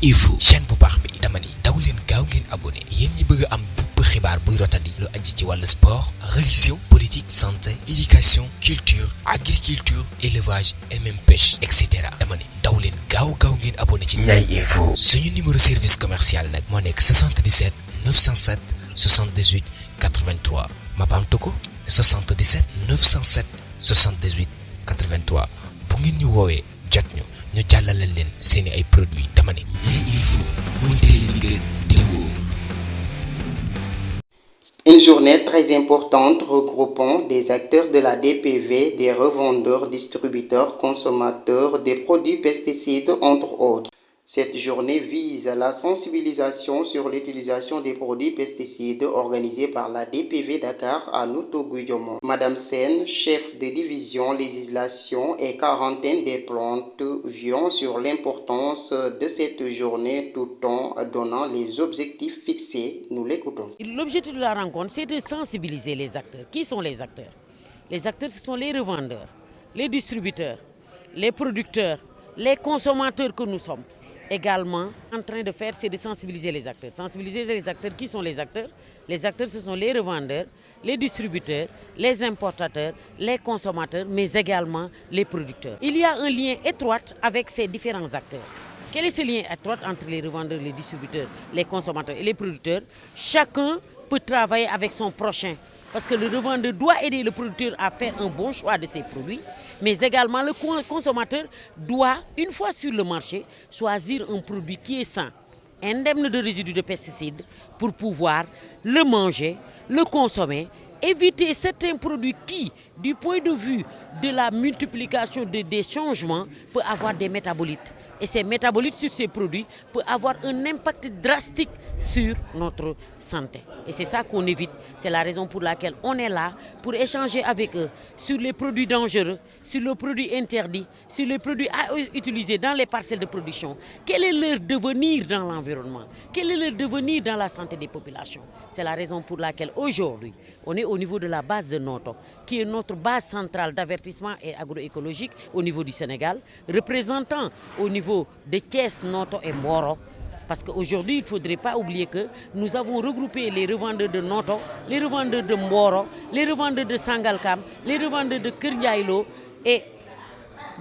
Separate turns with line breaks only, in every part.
Info chaîne bu baax bi dama ni daw leen gaaw ngeen abonné yéen ñi bëgg am bépp xibaar buy rotandi lu aju ci wàllu sport religion politique santé éducation culture agriculture élevage et même pêche etc. dama ni daw leen gaaw ngeen abonné ci Ndiaye Info. suñu numéro service commercial nag moo nekk 77 907 78 83 ma baamtu ko 77 907 78 83 bu ngeen ñu woowee jot ñu jàllale leen seeni ay produits dama ne Ndiaye Info mooy télé bi gën te wóor.
Une journée très importante regroupant des acteurs de la DPV, des revendeurs, distributeurs, consommateurs des produits pesticides entre autres. Cette journée vise la sensibilisation sur l'utilisation des produits pesticides organisée par la DPV Dakar à Notto-Gouye-Diama. Madame Sen, chef de division législation et quarantaine des plantes, vient sur l'importance de cette journée tout en donnant les objectifs fixés. Nous l'écoutons.
L'objectif de la rencontre, c'est de sensibiliser les acteurs. Qui sont les acteurs? Les acteurs, ce sont les revendeurs, les distributeurs, les producteurs, les consommateurs que nous sommes. Également, en train de faire, c'est de sensibiliser les acteurs. Sensibiliser les acteurs, qui sont les acteurs? Les acteurs, ce sont les revendeurs, les distributeurs, les importateurs, les consommateurs, mais également les producteurs. Il y a un lien étroit avec ces différents acteurs. Quel est ce lien étroit entre les revendeurs, les distributeurs, les consommateurs et les producteurs? Chacun peut travailler avec son prochain. Parce que le revendeur doit aider le producteur à faire un bon choix de ses produits, mais également le consommateur doit, une fois sur le marché, choisir un produit qui est sain, indemne de résidus de pesticides, pour pouvoir le manger, le consommer, éviter certains produits qui, du point de vue de la multiplication des changements, peuvent avoir des métabolites. Et ces métabolites sur ces produits peuvent avoir un impact drastique sur notre santé. Et c'est ça qu'on évite. C'est la raison pour laquelle on est là, pour échanger avec eux sur les produits dangereux, sur les produits interdits, sur les produits à utiliser dans les parcelles de production. Quel est leur devenir dans l'environnement? Quel est leur devenir dans la santé des populations? C'est la raison pour laquelle aujourd'hui, on est au niveau de la base de Notto, qui est notre base centrale d'avertissement et agroécologique au niveau du Sénégal, représentant au niveau de Thiès, Notto et Mboro. Parce qu'aujourd'hui, il ne faudrait pas oublier que nous avons regroupé les revendeurs de Notto, les revendeurs de Mboro, les revendeurs de Sangalkam, les revendeurs de Keur Ndiaye Lo et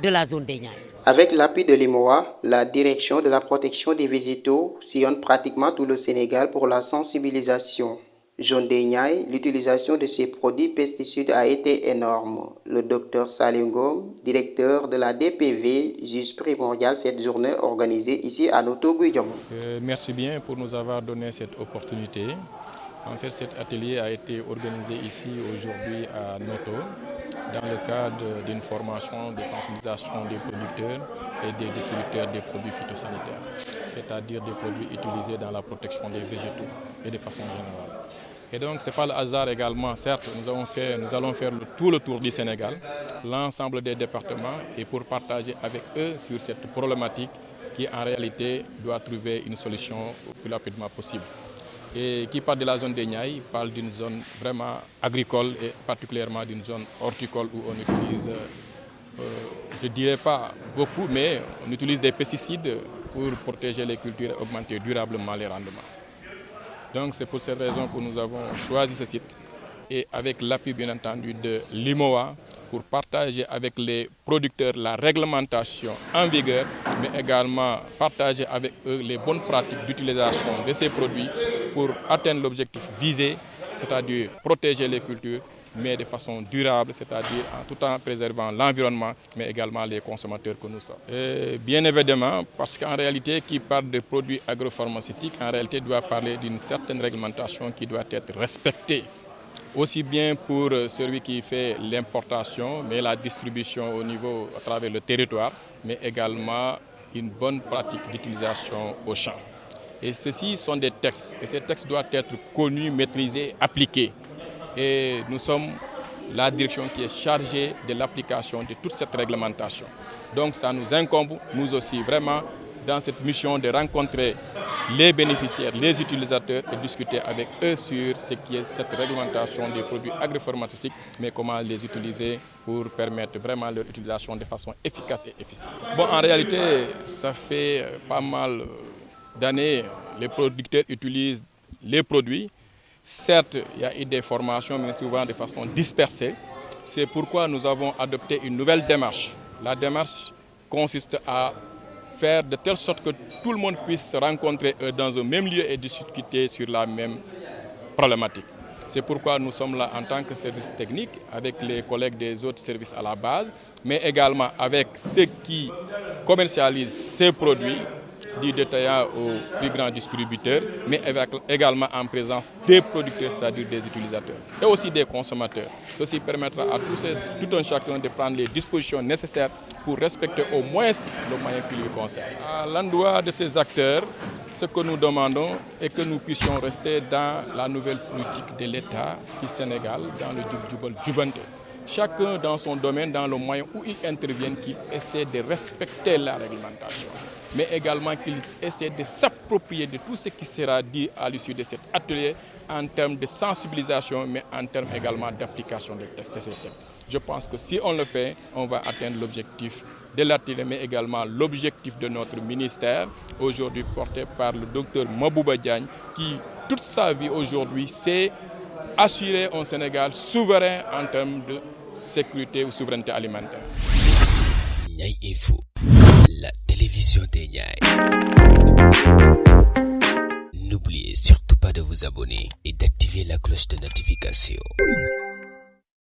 de la zone des Niayes.
Avec l'appui de l'IMOA, la direction de la protection des végétaux sillonne pratiquement tout le Sénégal pour la sensibilisation. Zone des Niayes, l'utilisation de ces produits pesticides a été énorme. Le docteur Salim Ngom, directeur de la DPV, juge primordial cette journée organisée ici à Notto-Gouye-Diama.
Merci bien pour nous avoir donné cette opportunité. En fait, cet atelier a été organisé ici aujourd'hui à Notto dans le cadre d'une formation de sensibilisation des producteurs et des distributeurs des produits phytosanitaires, c'est-à-dire des produits utilisés dans la protection des végétaux et de façon générale. Et donc, ce n'est pas le hasard également, certes, nous allons faire tout le tour du Sénégal, l'ensemble des départements, et pour partager avec eux sur cette problématique qui, en réalité, doit trouver une solution le plus rapidement possible. Et qui parle de la zone des Niayes, parle d'une zone vraiment agricole et particulièrement d'une zone horticole où on utilise, je ne dirais pas beaucoup, mais on utilise des pesticides pour protéger les cultures et augmenter durablement les rendements. Donc c'est pour cette raison que nous avons choisi ce site et avec l'appui bien entendu de l'IMOA pour partager avec les producteurs la réglementation en vigueur, mais également partager avec eux les bonnes pratiques d'utilisation de ces produits pour atteindre l'objectif visé, c'est-à-dire protéger les cultures, mais de façon durable, c'est-à-dire tout en préservant l'environnement, mais également les consommateurs que nous sommes. Et bien évidemment, parce qu'en réalité, qui parle de produits agropharmaceutiques, en réalité doit parler d'une certaine réglementation qui doit être respectée, aussi bien pour celui qui fait l'importation, mais la distribution au niveau, à travers le territoire, mais également une bonne pratique d'utilisation au champ. Et ceci sont des textes, et ces textes doivent être connus, maîtrisés, appliqués. Et nous sommes la direction qui est chargée de l'application de toute cette réglementation. Donc ça nous incombe, nous aussi, vraiment, dans cette mission de rencontrer les bénéficiaires, les utilisateurs et discuter avec eux sur ce qui est cette réglementation des produits agropharmaceutiques, mais comment les utiliser pour permettre vraiment leur utilisation de façon efficace et efficiente. Bon, en réalité, ça fait pas mal d'années, les producteurs utilisent les produits. Certes, il y a eu des formations, mais souvent de façon dispersée. C'est pourquoi nous avons adopté une nouvelle démarche. La démarche consiste à faire de telle sorte que tout le monde puisse se rencontrer dans un même lieu et discuter sur la même problématique. C'est pourquoi nous sommes là en tant que service technique avec les collègues des autres services à la base, mais également avec ceux qui commercialisent ces produits, du détaillant au plus grand distributeur, mais également en présence des producteurs, c'est-à-dire des utilisateurs, et aussi des consommateurs. Ceci permettra à tout un chacun de prendre les dispositions nécessaires pour respecter au moins le moyen qui lui concerne. À l'endroit de ces acteurs, ce que nous demandons est que nous puissions rester dans la nouvelle politique de l'État du Sénégal, dans le Jubal-Jubante. Chacun dans son domaine, dans le moyen où il intervient, qu'il essaie de respecter la réglementation, mais également qu'il essaie de s'approprier de tout ce qui sera dit à l'issue de cet atelier en termes de sensibilisation, mais en termes également d'application de ces textes. Je pense que si on le fait, on va atteindre l'objectif de l'atelier, mais également l'objectif de notre ministère, aujourd'hui porté par le docteur Mabouba Diagne, qui toute sa vie aujourd'hui s'est assurer un Sénégal souverain en termes de sécurité ou souveraineté alimentaire.
Niayes Info, la télévision des Niayes. N'oubliez surtout pas de vous abonner et d'activer la cloche de notification.